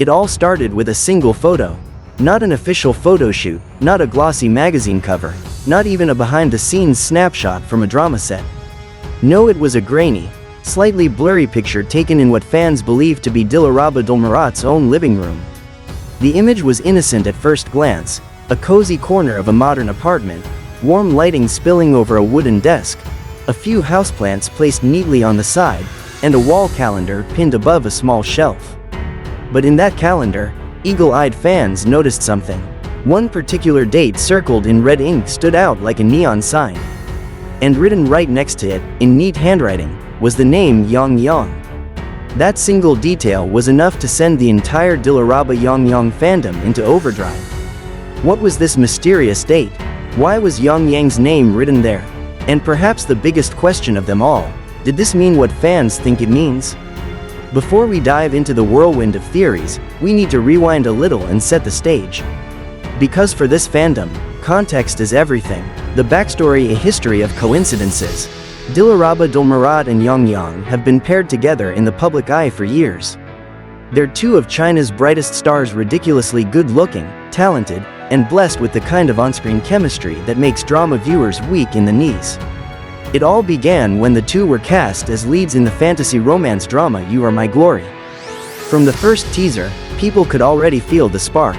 It all started with a single photo. Not an official photo shoot, not a glossy magazine cover, not even a behind-the-scenes snapshot from a drama set. No, it was a grainy, slightly blurry picture taken in what fans believed to be Dilraba Dilmurat's own living room. The image was innocent at first glance, a cozy corner of a modern apartment, warm lighting spilling over a wooden desk, a few houseplants placed neatly on the side, and a wall calendar pinned above a small shelf. But in that calendar, eagle-eyed fans noticed something. One particular date circled in red ink stood out like a neon sign. And written right next to it, in neat handwriting, was the name Yongyang. That single detail was enough to send the entire Dilraba Yongyang fandom into overdrive. What was this mysterious date? Why was Yongyang's name written there? And perhaps the biggest question of them all, did this mean what fans think it means? Before we dive into the whirlwind of theories, we need to rewind a little and set the stage. Because for this fandom, context is everything. The backstory, a history of coincidences. Dilraba Dilmurat and Yongyang have been paired together in the public eye for years. They're two of China's brightest stars, ridiculously good-looking, talented, and blessed with the kind of on-screen chemistry that makes drama viewers weak in the knees. It all began when the two were cast as leads in the fantasy romance drama You Are My Glory. From the first teaser, people could already feel the spark.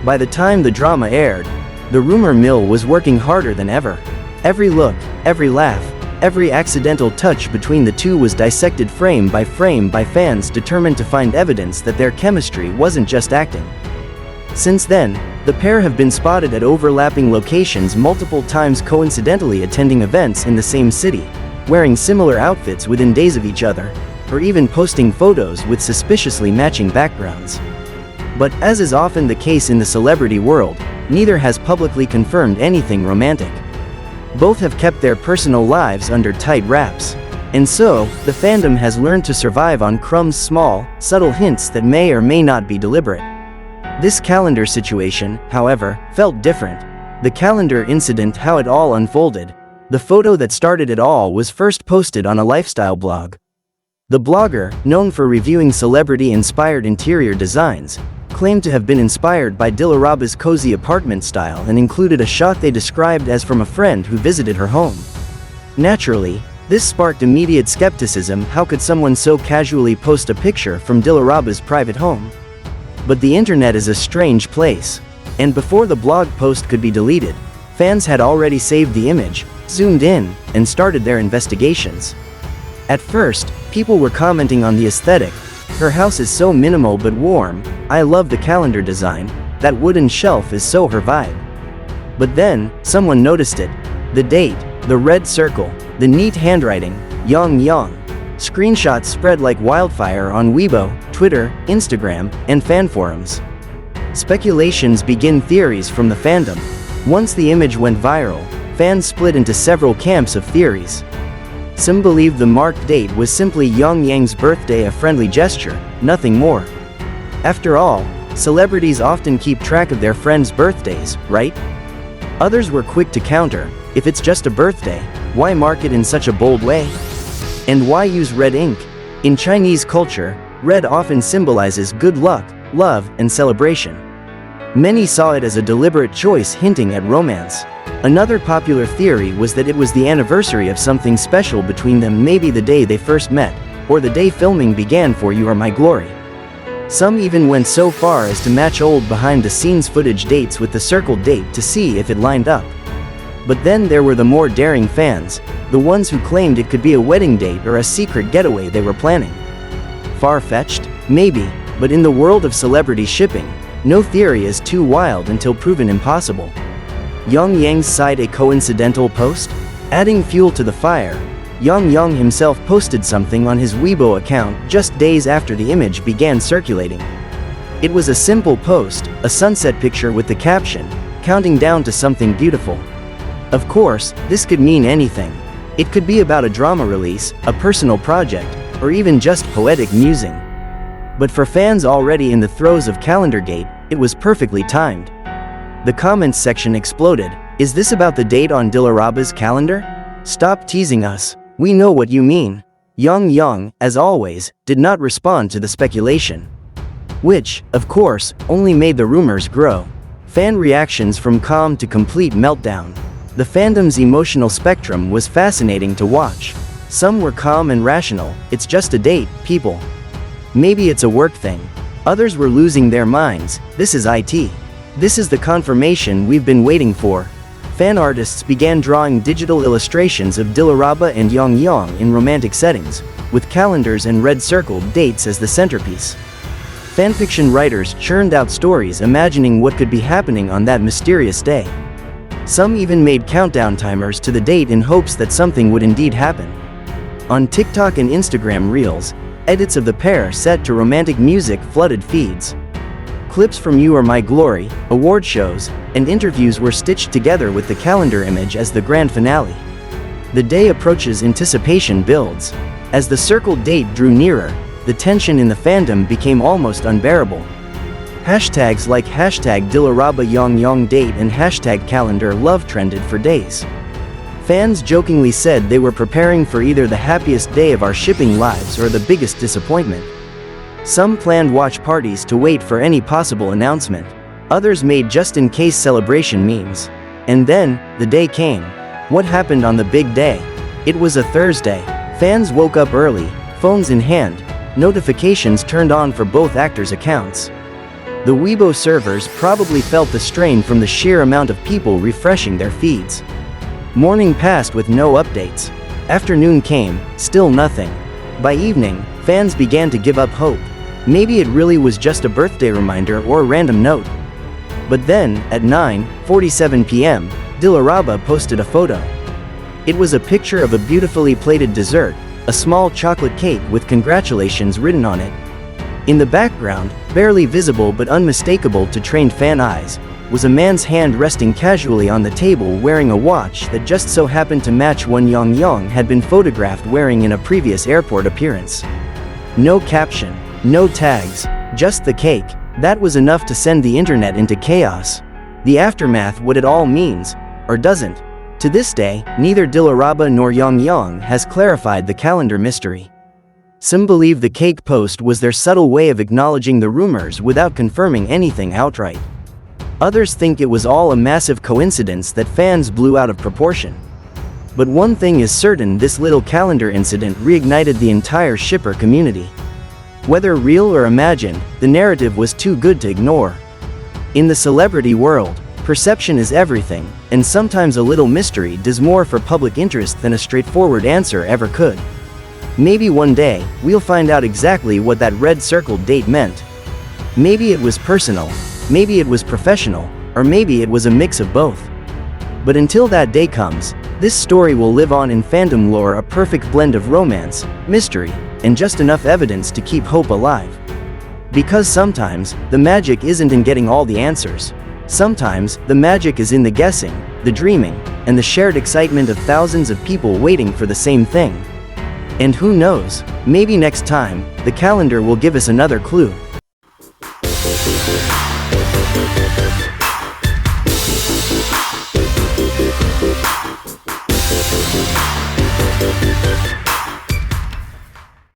By the time the drama aired, the rumor mill was working harder than ever. Every look, every laugh, every accidental touch between the two was dissected frame by fans determined to find evidence that their chemistry wasn't just acting. Since then, the pair have been spotted at overlapping locations multiple times, coincidentally attending events in the same city, wearing similar outfits within days of each other, or even posting photos with suspiciously matching backgrounds. But as is often the case in the celebrity world, neither has publicly confirmed anything romantic. Both have kept their personal lives under tight wraps. And so, the fandom has learned to survive on crumbs, small, subtle hints that may or may not be deliberate. This calendar situation, however, felt different. The calendar incident, how it all unfolded. The photo that started it all was first posted on a lifestyle blog. The blogger, known for reviewing celebrity-inspired interior designs, claimed to have been inspired by Dilraba's cozy apartment style and included a shot they described as from a friend who visited her home. Naturally, this sparked immediate skepticism. How could someone so casually post a picture from Dilraba's private home? But the internet is a strange place. And before the blog post could be deleted, fans had already saved the image, zoomed in, and started their investigations. At first, people were commenting on the aesthetic. Her house is so minimal but warm, I love the calendar design, that wooden shelf is so her vibe. But then, someone noticed it. The date, the red circle, the neat handwriting, Yongyang. Screenshots spread like wildfire on Weibo, Twitter, Instagram, and fan forums. Speculations begin, theories from the fandom. Once the image went viral, fans split into several camps of theories. Some believed the marked date was simply Yongyang's birthday, a friendly gesture, nothing more. After all, celebrities often keep track of their friends' birthdays, right? Others were quick to counter, if it's just a birthday, why mark it in such a bold way? And why use red ink? In Chinese culture, red often symbolizes good luck, love, and celebration. Many saw it as a deliberate choice hinting at romance. Another popular theory was that it was the anniversary of something special between them, maybe the day they first met, or the day filming began for You Are My Glory. Some even went so far as to match old behind-the-scenes footage dates with the circled date to see if it lined up. But then there were the more daring fans, the ones who claimed it could be a wedding date or a secret getaway they were planning. Far-fetched? Maybe, but in the world of celebrity shipping, no theory is too wild until proven impossible. Yongyang's side, a coincidental post? Adding fuel to the fire, Yongyang himself posted something on his Weibo account just days after the image began circulating. It was a simple post, a sunset picture with the caption, "Counting down to something beautiful." Of course, this could mean anything. It could be about a drama release, a personal project, or even just poetic musing. But for fans already in the throes of Calendargate, it was perfectly timed. The comments section exploded. Is this about the date on Dilraba's calendar? Stop teasing us. We know what you mean. Yongyang, as always, did not respond to the speculation. which, of course, only made the rumors grow. Fan reactions from calm to complete meltdown. The fandom's emotional spectrum was fascinating to watch. Some were calm and rational, it's just a date, people. Maybe it's a work thing. Others were losing their minds, this is IT. This is the confirmation we've been waiting for. Fan artists began drawing digital illustrations of Dilraba and Yongyang in romantic settings, with calendars and red-circled dates as the centerpiece. Fanfiction writers churned out stories imagining what could be happening on that mysterious day. Some even made countdown timers to the date in hopes that something would indeed happen. On TikTok and Instagram Reels, edits of the pair set to romantic music flooded feeds. Clips from You Are My Glory, award shows, and interviews were stitched together with the calendar image as the grand finale. The day approaches, anticipation builds. As the circled date drew nearer, the tension in the fandom became almost unbearable. Hashtags like #Dilraba Yongyang date and #calendar love trended for days. Fans jokingly said they were preparing for either the happiest day of our shipping lives or the biggest disappointment. Some planned watch parties to wait for any possible announcement. Others made just-in-case celebration memes. And then, the day came. What happened on the big day? It was a Thursday. Fans woke up early, phones in hand, notifications turned on for both actors' accounts. The Weibo servers probably felt the strain from the sheer amount of people refreshing their feeds. Morning passed with no updates. Afternoon came, still nothing. By evening, fans began to give up hope. Maybe it really was just a birthday reminder or a random note. But then, at 9:47 p.m., Dilraba posted a photo. It was a picture of a beautifully plated dessert, a small chocolate cake with congratulations written on it. In the background, barely visible but unmistakable to trained fan eyes, was a man's hand resting casually on the table wearing a watch that just so happened to match one Yongyang had been photographed wearing in a previous airport appearance. No caption, no tags, just the cake. That was enough to send the internet into chaos. The aftermath, what it all means, or doesn't. To this day, neither Dilraba nor Yongyang has clarified the calendar mystery. Some believe the cake post was their subtle way of acknowledging the rumors without confirming anything outright. Others think it was all a massive coincidence that fans blew out of proportion. But one thing is certain, this little calendar incident reignited the entire shipper community. Whether real or imagined, the narrative was too good to ignore. In the celebrity world, perception is everything, and sometimes a little mystery does more for public interest than a straightforward answer ever could. Maybe one day, we'll find out exactly what that red-circled date meant. Maybe it was personal, maybe it was professional, or maybe it was a mix of both. But until that day comes, this story will live on in fandom lore, a perfect blend of romance, mystery, and just enough evidence to keep hope alive. Because sometimes, the magic isn't in getting all the answers. Sometimes, the magic is in the guessing, the dreaming, and the shared excitement of thousands of people waiting for the same thing. And who knows, maybe next time, the calendar will give us another clue.